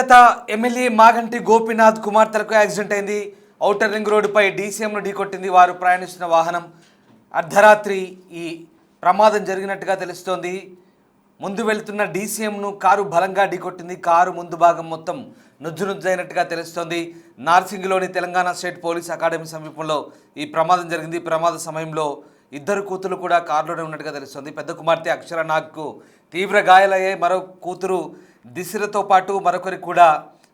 దివంగత MLA Maganti Gopinath కుమార్తెలకు accident అయింది. Outer ring రోడ్డుపై డీసీఎంను ఢీకొట్టింది. వారు ప్రయాణిస్తున్న వాహనం. అర్ధరాత్రి ఈ ప్రమాదం జరిగినట్టుగా తెలుస్తోంది. ముందు వెళ్తున్న డీసీఎంను కారు బలంగా ఢీకొట్టింది. కారు ముందు భాగం మొత్తం నుజ్జునుజ్జైనట్టుగా తెలుస్తోంది. నార్సింగ్లోని తెలంగాణ స్టేట్ పోలీస్ అకాడమీ సమీపంలో ఈ ప్రమాదం జరిగింది. ప్రమాద సమయంలో ఇద్దరు కూతురు కూడా కారులోనే ఉన్నట్టుగా తెలుస్తోంది. పెద్ద కుమార్తె అక్షర నాగ్కు తీవ్ర గాయాలయ్యాయి. మరో కూతురు దిశరతో పాటు మరొకరికి కూడా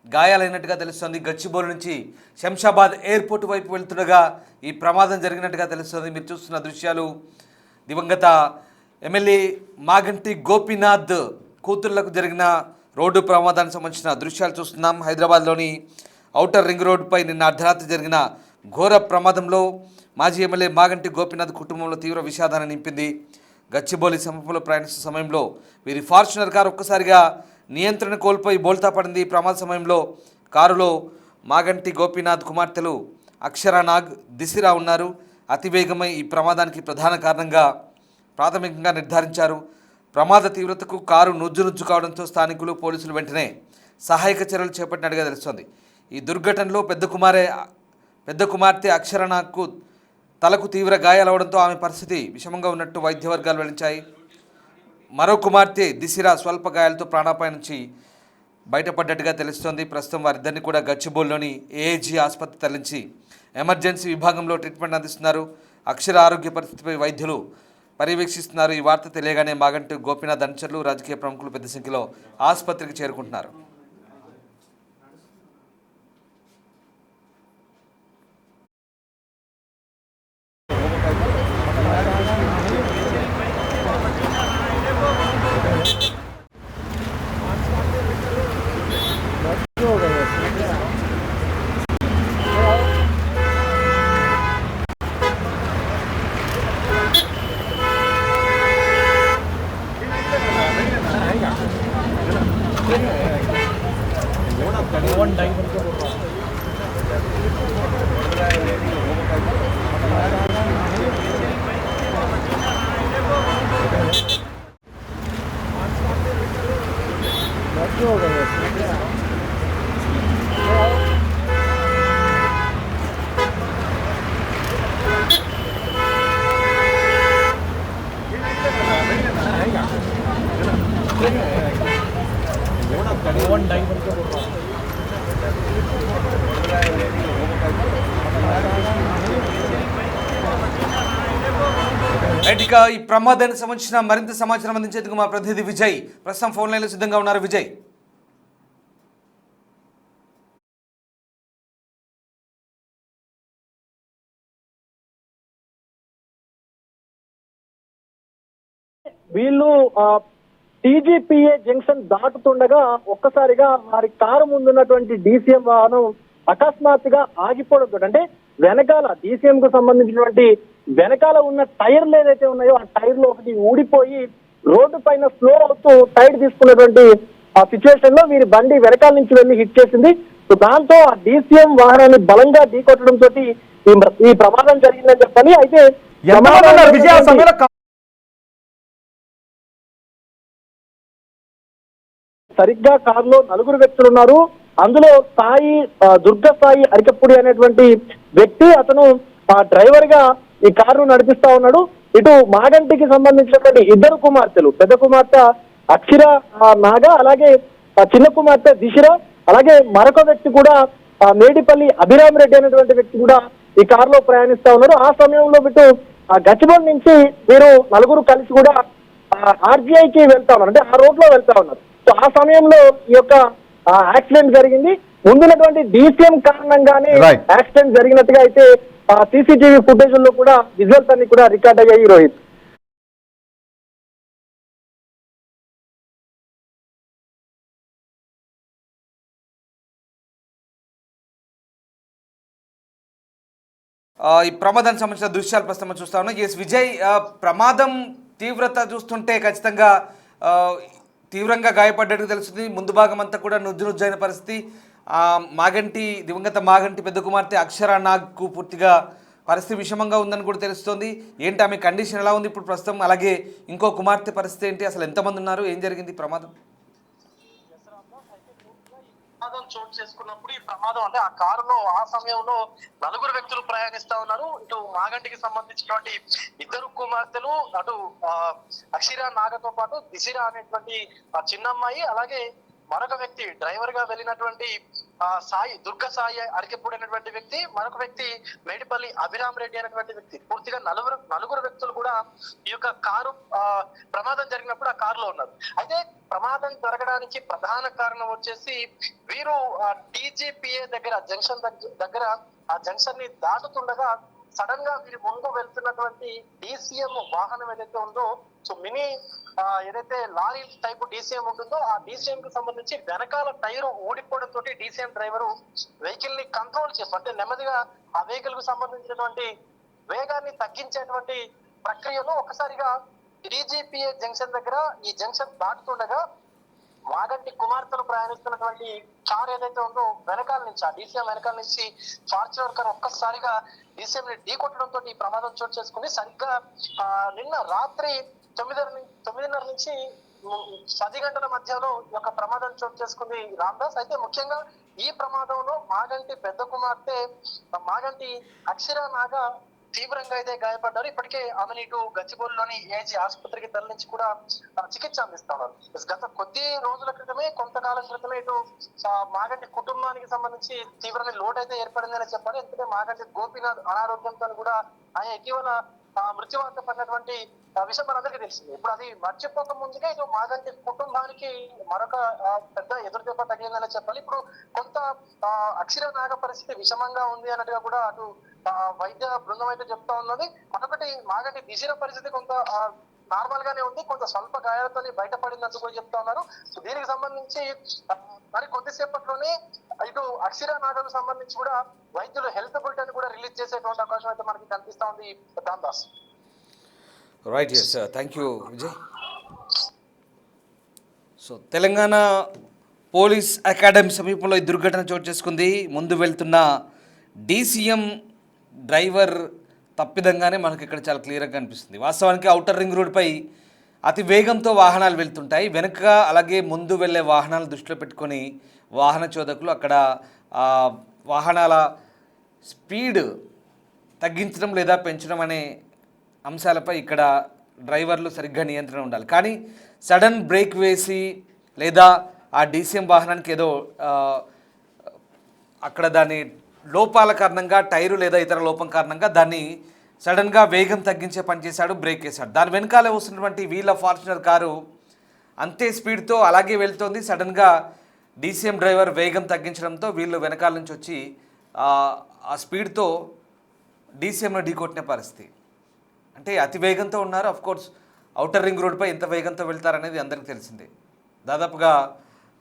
గాయాలైనట్టుగా తెలుస్తోంది. గచ్చిబౌలి నుంచి శంషాబాద్ ఎయిర్పోర్ట్ వైపు వెళ్తుండగా ఈ ప్రమాదం జరిగినట్టుగా తెలుస్తోంది. మీరు చూస్తున్న దృశ్యాలు దివంగత ఎమ్మెల్యే మాగంటి గోపీనాథ్ కూతుళ్లకు జరిగిన రోడ్డు ప్రమాదానికి సంబంధించిన దృశ్యాలు చూస్తున్నాం. హైదరాబాద్లోని ఔటర్ రింగ్ రోడ్డుపై నిన్న అర్ధరాత్రి జరిగిన ఘోర ప్రమాదంలో మాజీ ఎమ్మెల్యే మాగంటి గోపీనాథ్ కుటుంబంలో తీవ్ర విషాదాన్ని నింపింది. గచ్చిబౌలి సమీపంలో ప్రయాణిస్తున్న సమయంలో వీరి ఫార్చునర్ కారు ఒక్కసారిగా నియంత్రణ కోల్పోయి బోల్తా పడింది. ప్రమాద సమయంలో కారులో మాగంటి గోపీనాథ్ కుమార్తెలు అక్షర నాగ్, దిశిరా ఉన్నారు. అతివేగమై ఈ ప్రమాదానికి ప్రధాన కారణంగా ప్రాథమికంగా నిర్ధారించారు. ప్రమాద తీవ్రతకు కారు నుజ్జు కావడంతో స్థానికులు, పోలీసులు వెంటనే సహాయక చర్యలు చేపట్టినట్టుగా తెలుస్తోంది. ఈ దుర్ఘటనలో పెద్ద కుమార్తె అక్షర నాగ్కు తలకు తీవ్ర గాయాలవడంతో ఆమె పరిస్థితి విషమంగా ఉన్నట్టు వైద్య వర్గాలు వెల్లడించాయి. మరో కుమార్తె దిశిరా స్వల్ప గాయాలతో ప్రాణాపాయం నుంచి బయటపడ్డట్టుగా తెలుస్తోంది. ప్రస్తుతం వారిద్దరిని కూడా గచ్చిబౌలిలోని ఏఏజీ ఆసుపత్రి తరలించి ఎమర్జెన్సీ విభాగంలో ట్రీట్మెంట్ అందిస్తున్నారు. అక్షర ఆరోగ్య పరిస్థితిపై వైద్యులు పర్యవేక్షిస్తున్నారు. ఈ వార్త తెలియగానే మాగంటి గోపీనాథ్ అనుచరులు, రాజకీయ ప్రముఖులు పెద్ద సంఖ్యలో ఆసుపత్రికి చేరుకుంటున్నారు. ఇక ఈ ప్రమాదానికి సంబంధించిన మరింత సమాచారం అందించేందుకు మా ప్రతినిధి విజయ్ ప్రస్తుతం ఫోన్ లైన్లో సిద్ధంగా ఉన్నారు. విజయ్, వీళ్ళు టీజీపీఏ జంక్షన్ దాటుతుండగా ఒక్కసారిగా వారి కారు ముందున్నటువంటి డీసీఎం వాహనం అకస్మాత్తుగా ఆగిపోవడంతో, అంటే వెనకాల డీసీఎం కు సంబంధించినటువంటి వెనకాల ఉన్న టైర్లు ఏదైతే ఉన్నాయో ఆ టైర్లు ఒకటి ఊడిపోయి రోడ్డు పైన స్లో అవుతూ టైర్ తీసుకున్నటువంటి ఆ సిచ్యువేషన్ లో వీరి బండి వెనకాల నుంచి వెళ్లి హిట్ చేసింది. సో దాంతో ఆ డీసీఎం వాహనాన్ని బలంగా ఢీకొట్టడంతో ఈ ప్రమాదం జరిగిందని చెప్పాలి. అయితే సరిగ్గా కారులో నలుగురు వ్యక్తులు ఉన్నారు. అందులో దుర్గ సాయి అరికప్పుడి అనేటువంటి వ్యక్తి, అతను డ్రైవర్ గా ఈ కారును నడిపిస్తా ఉన్నాడు. ఇటు మాగంటికి సంబంధించినటువంటి ఇద్దరు కుమార్తెలు, పెద్ద కుమార్తె అక్షర నాగ, అలాగే చిన్న కుమార్తె దిశిర, అలాగే మరొక వ్యక్తి కూడా మేడిపల్లి అభిరామ్ రెడ్డి అనేటువంటి వ్యక్తి కూడా ఈ కారులో ప్రయాణిస్తా ఉన్నారు. ఆ సమయంలో ఇటు గచ్చిబౌలి నుంచి వీరు నలుగురు కలిసి కూడా ఆర్జీఐకి వెళ్తా ఉన్నారు, అంటే ఆ రోడ్ లో వెళ్తా ఉన్నారు. సో ఆ సమయంలో ఈ యొక్క యాక్సిడెంట్ జరిగింది. ముందున్నటువంటి డీసీఎం కారణంగానే యాక్సిడెంట్ జరిగినట్టుగా అయితే సీసీటీవీ ఫుటేజ్ లో కూడా విజువల్స్ అన్ని కూడా రికార్డ్ అయ్యాయి. రోహిత్, ఈ ప్రమాదానికి సంబంధించిన దృశ్యాలు ప్రస్తుతం చూస్తా ఉన్నాం. ఎస్ విజయ్, ప్రమాదం తీవ్రత చూస్తుంటే ఖచ్చితంగా తీవ్రంగా గాయపడ్డట్టు తెలుస్తుంది. ముందు భాగం అంతా కూడా నుజ్జైన పరిస్థితి. దివంగత మాగంటి పెద్ద కుమార్తె అక్షర నాగ్కు పూర్తిగా పరిస్థితి విషమంగా ఉందని కూడా తెలుస్తోంది. ఏంటి ఆమె కండిషన్ ఎలా ఉంది ఇప్పుడు ప్రస్తుతం? అలాగే ఇంకో కుమార్తె పరిస్థితి ఏంటి? అసలు ఎంతమంది ఉన్నారు? ఏం జరిగింది ప్రమాదం? చోటు చేసుకున్నప్పుడు ఈ ప్రమాదం అంటే ఆ కారులో ఆ సమయంలో 4 వ్యక్తులు ప్రయాణిస్తా ఉన్నారు. ఇటు మాగంటికి సంబంధించినటువంటి 2 కుమార్తెలు, అటు అక్షిరా నాగతో పాటు దిశిరా అనేటువంటి చిన్నమ్మాయి, అలాగే మరొక వ్యక్తి డ్రైవర్ గా వెళ్ళినటువంటి సాయి దుర్గ సాయి అరికెప్పుడు అనేటువంటి వ్యక్తి, మరొక వ్యక్తి మేడిపల్లి అభిరామ్ రెడ్డి అనేటువంటి వ్యక్తి. పూర్తిగా నలుగురు వ్యక్తులు కూడా ఈ యొక్క కారు ప్రమాదం జరిగినప్పుడు ఆ కారులో ఉన్నారు. అయితే ప్రమాదం జరగడానికి ప్రధాన కారణం వచ్చేసి వీరు టీజీపీఏ దగ్గర జంక్షన్ దగ్గర ఆ జంక్షన్ ని దాటుతుండగా సడన్ గా వీరి ముందు వెళ్తున్నటువంటి డిసిఎం వాహనం ఏదైతే ఉందో, సో మినీ ఏదైతే లారీ టైప్ డిసిఎం ఉంటుందో ఆ డిసిఎం కి సంబంధించి వెనకాల టైర్ ఊడిపోవడం తోటి డిసిఎం డ్రైవర్ వెహికల్ ని కంట్రోల్ చేస్తూ అంటే నెమ్మదిగా ఆ వెహికల్ కు సంబంధించినటువంటి వేగాన్ని తగ్గించేటువంటి ప్రక్రియలో ఒకసారిగా డీజీపీఏ జంక్షన్ దగ్గర ఈ జంక్షన్ దాటుతుండగా మాగంటి కుమార్తెలు ప్రయాణిస్తున్నటువంటి కార్ ఏదైతే ఉందో వెనకాల నుంచి ఆ డీసీఎం వెనకాల నుంచి ఫార్చునర్ కార్ ఒక్కసారిగా డీసీఎం ని ఢీకొట్టడంతో ఈ ప్రమాదం చోటు చేసుకుంది. సరిగ్గా నిన్న రాత్రి 9:30 నుంచి 10 గంటల మధ్యలో ఈ యొక్క ప్రమాదం చోటు చేసుకుంది రామ్దాస్. అయితే ముఖ్యంగా ఈ ప్రమాదంలో మాగంటి పెద్ద కుమార్తె మాగంటి అక్షరా నాగా తీవ్రంగా అయితే గాయపడ్డారు. ఇప్పటికే ఆమెను ఇటు గచ్చిబౌలిలోని ఏజీ ఆసుపత్రికి తరలించి కూడా చికిత్స అందిస్తా ఉన్నారు. గత కొద్ది రోజుల క్రితమే కొంతకాలం క్రితమే ఇటు మాగంటి కుటుంబానికి సంబంధించి తీవ్రమైన లోటు అయితే ఏర్పడిందని చెప్పాలి. ఎందుకంటే మాగంటి గోపీనాథ్ అనారోగ్యంతో కూడా ఆయన ఇటీవల మృత్యువాత పడినటువంటి విషయం మనందరికీ తెలిసింది. ఇప్పుడు అది మర్చిపోక ముందుగా ఇటు మాగంటి కుటుంబానికి మరొక పెద్ద ఎదురుదెబ్బ తగిలిందని చెప్పాలి. ఇప్పుడు కొంత అక్షర నాగ పరిస్థితి విషమంగా ఉంది అన్నట్టుగా కూడా అటు వైద్య బృందం అయితే చెప్తా ఉన్నది. మరొకటి మాగంటి దిశల పరిస్థితి కొంత నార్మల్ గానే ఉంది, కొంత స్వల్ప గాయాలతో బయటపడినట్టు కూడా చెప్తా ఉన్నారు. దీనికి సంబంధించి మరి కొద్దిసేపట్లోనే ఇటు అక్షర నాగకు సంబంధించి కూడా వైద్యులు హెల్త్ బులెటిన్ కూడా రిలీజ్ చేసేటువంటి అవకాశం అయితే మనకి కనిపిస్తా ఉంది Ramdas. Right, yes, thank you Vijay. So Telangana police academy సమీపంలో ఈ దుర్ఘటన చోటు చేసుకుంది. ముందు వెళ్తున్న డీసీఎం డ్రైవర్ తప్పిదంగానే మనకి ఇక్కడ చాలా క్లియర్గా కనిపిస్తుంది. వాస్తవానికి ఔటర్ రింగ్ రోడ్పై అతి వేగంతో వాహనాలు వెళ్తుంటాయి. వెనుక అలాగే ముందు వెళ్ళే వాహనాలు దృష్టిలో పెట్టుకొని వాహన చోదకులు అక్కడ వాహనాల స్పీడ్ తగ్గించడం లేదా పెంచడం అనే అంశాలపై ఇక్కడ డ్రైవర్లు సరిగ్గా నియంత్రణ ఉండాలి. కానీ సడన్ బ్రేక్ వేసి లేదా ఆ డీసీఎం వాహనానికి ఏదో అక్కడ దాని లోపాల కారణంగా టైరు లేదా ఇతర లోపం కారణంగా దాన్ని సడన్గా వేగం తగ్గించే పని చేశాడు, బ్రేక్ వేశాడు. దాని వెనకాలే వస్తున్నటువంటి వీళ్ళ ఫార్చునర్ కారు అంతే స్పీడ్తో అలాగే వెళ్తోంది. సడన్గా డీసీఎం డ్రైవర్ వేగం తగ్గించడంతో వీళ్ళు వెనకాల నుంచి వచ్చి ఆ స్పీడ్తో డీసీఎంను ఢీకొట్టిన పరిస్థితి. అంటే అతి వేగంతో ఉన్నారు. అఫ్కోర్స్ ఔటర్ రింగ్ రోడ్పై ఎంత వేగంతో వెళ్తారనేది అందరికీ తెలిసిందే. దాదాపుగా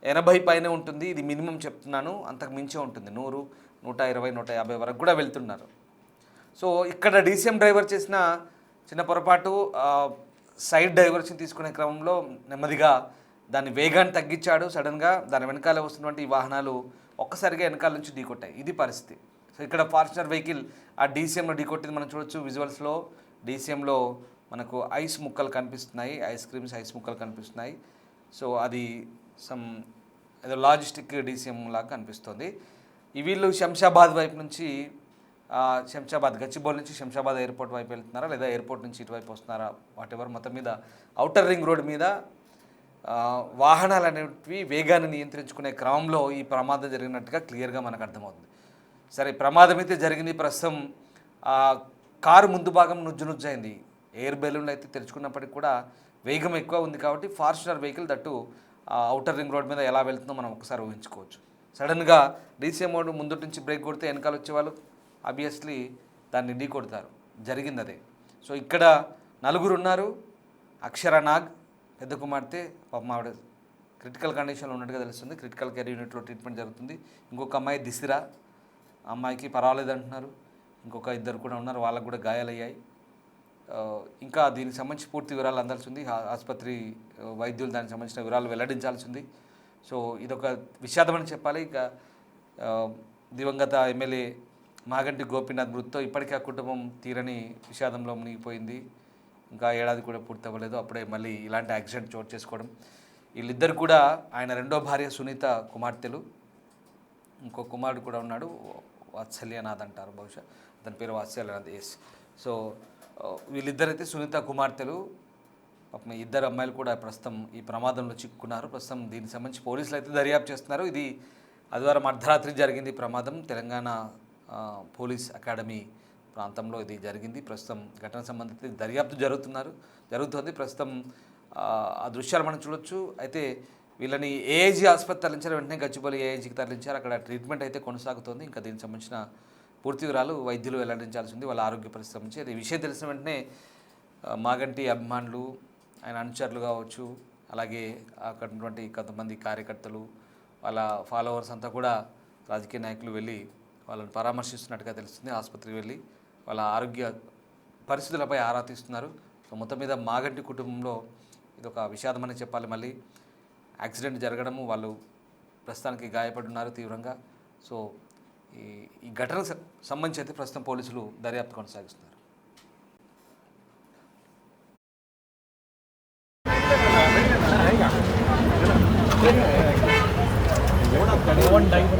80 పైనే ఉంటుంది, ఇది మినిమం చెప్తున్నాను, అంతకు మించే ఉంటుంది. 100, 120, 150 వరకు కూడా వెళ్తున్నారు. సో ఇక్కడ డీసీఎం డ్రైవర్ చేసిన చిన్న పొరపాటు, సైడ్ డైవర్షన్ తీసుకునే క్రమంలో నెమ్మదిగా దాని వేగాన్ని తగ్గించాడు. సడన్గా దాని వెనకాల వస్తున్నటువంటి ఈ వాహనాలు ఒక్కసారిగా వెనకాల నుంచి ఢీకొట్టాయి. ఇది పరిస్థితి. సో ఇక్కడ ఫార్చునర్ వెహికల్ ఆ డీసీఎంలో ఢీకొట్టింది మనం చూడొచ్చు విజువల్స్లో. డీసీఎంలో మనకు ఐస్ ముక్కలు కనిపిస్తున్నాయి, ఐస్ క్రీమ్స్ ఐస్ ముక్కలు కనిపిస్తున్నాయి. సో అది ఏదో లాజిస్టిక్ డీసీఎం లాగా కనిపిస్తుంది. ఈ వీళ్ళు శంషాబాద్ వైపు నుంచి గచ్చిబౌలి నుంచి శంషాబాద్ ఎయిర్పోర్ట్ వైపు వెళ్తున్నారా లేదా ఎయిర్పోర్ట్ నుంచి ఇటువైపు వస్తున్నారా, వాటెవర్, మొత్తం మీద ఔటర్ రింగ్ రోడ్ మీద వాహనాలు అనేవి వేగాన్ని నియంత్రించుకునే క్రమంలో ఈ ప్రమాదం జరిగినట్టుగా క్లియర్గా మనకు అర్థమవుతుంది. సరే, ప్రమాదం అయితే జరిగింది. ప్రస్తుతం కారు ముందు భాగం నుజ్జునుజ్జైంది. ఎయిర్ బెలూన్లు అయితే తెరుచుకున్నప్పటికీ కూడా వేగం ఎక్కువ ఉంది కాబట్టి Fortuner vehicle that outer ring road మీద ఎలా వెళ్తుందో మనం ఒకసారి ఊహించుకోవచ్చు. సడన్గా డీసీఎం మోడ్ ముందు నుంచి బ్రేక్ కొడితే వెనకాల వచ్చేవాళ్ళు ఆబ్వియస్లీ దాన్ని ఢీ కొడతారు. జరిగింది అదే. సో ఇక్కడ 4 ఉన్నారు. అక్షర నాగ్ పెద్ద కుమార్తె, పాపం ఆవిడ క్రిటికల్ కండిషన్లో ఉన్నట్టుగా తెలుస్తుంది. క్రిటికల్ కేర్ యూనిట్లో ట్రీట్మెంట్ జరుగుతుంది. ఇంకొక అమ్మాయి దిశిరా, అమ్మాయికి పర్వాలేదు అంటున్నారు. ఇంకొక 2 కూడా ఉన్నారు, వాళ్ళకు కూడా గాయాలయ్యాయి. ఇంకా దీనికి సంబంధించి పూర్తి వివరాలు అందాల్సి ఉంది. ఆసుపత్రి వైద్యులు దానికి సంబంధించిన వివరాలు వెల్లడించాల్సి ఉంది. సో ఇదొక విషాదమని చెప్పాలి. ఇక దివంగత ఎమ్మెల్యే మాగంటి గోపీనాథ్ మృతితో ఇప్పటికే ఆ కుటుంబం తీరని విషాదంలో మునిగిపోయింది. ఇంకా ఏడాది కూడా పూర్తి అవ్వలేదు, అప్పుడే మళ్ళీ ఇలాంటి యాక్సిడెంట్ చోటు చేసుకోవడం. వీళ్ళిద్దరు కూడా ఆయన రెండో భార్య సునీత కుమార్తెలు. ఇంకో కుమారుడు కూడా ఉన్నాడు, వాత్సల్యనాథ్ అంటారు బహుశా, అతని పేరు వాత్సల్యనాథ్. ఎస్. సో వీళ్ళిద్దరైతే సునీత కుమార్తెలు. పాపం ఇద్దరు అమ్మాయిలు కూడా ప్రస్తుతం ఈ ప్రమాదంలో చిక్కుకున్నారు. ప్రస్తుతం దీనికి సంబంధించి పోలీసులు అయితే దర్యాప్తు చేస్తున్నారు. ఇది ఆదివారం అర్ధరాత్రి జరిగింది ప్రమాదం. తెలంగాణ పోలీస్ అకాడమీ ప్రాంతంలో ఇది జరిగింది. ప్రస్తుతం ఘటన సంబంధిత దర్యాప్తు జరుగుతుంది. ప్రస్తుతం ఆ దృశ్యాలు మనం చూడొచ్చు. అయితే వీళ్ళని ఏఐజీ ఆసుపత్రి తరలించారు. వెంటనే గచ్చిబౌలి ఏఐజీకి తరలించారు. అక్కడ ట్రీట్మెంట్ అయితే కొనసాగుతోంది. ఇంకా దీనికి సంబంధించిన పూర్తి వివరాలు వైద్యులు వెల్లడించాల్సి ఉంది, వాళ్ళ ఆరోగ్య పరిస్థితి సంబంధించి. అది విషయం తెలిసిన వెంటనే మాగంటి అభిమానులు, ఆయన అనుచరులు కావచ్చు, అలాగే అక్కడ ఉన్నటువంటి కొంతమంది కార్యకర్తలు, వాళ్ళ ఫాలోవర్స్ అంతా కూడా రాజకీయ నాయకులు వెళ్ళి వాళ్ళని పరామర్శిస్తున్నట్టుగా తెలుస్తుంది. ఆసుపత్రికి వెళ్ళి వాళ్ళ ఆరోగ్య పరిస్థితులపై ఆరా తీస్తున్నారు. సో మొత్తం మీద మాగంటి కుటుంబంలో ఇది ఒక విషాదమని చెప్పాలి. మళ్ళీ యాక్సిడెంట్ జరగడము, వాళ్ళు ప్రస్తుతానికి గాయపడున్నారు తీవ్రంగా. సో ఈ ఘటనకు సంబంధించి అయితే ప్రస్తుతం పోలీసులు దర్యాప్తు కొనసాగిస్తున్నారు. one died.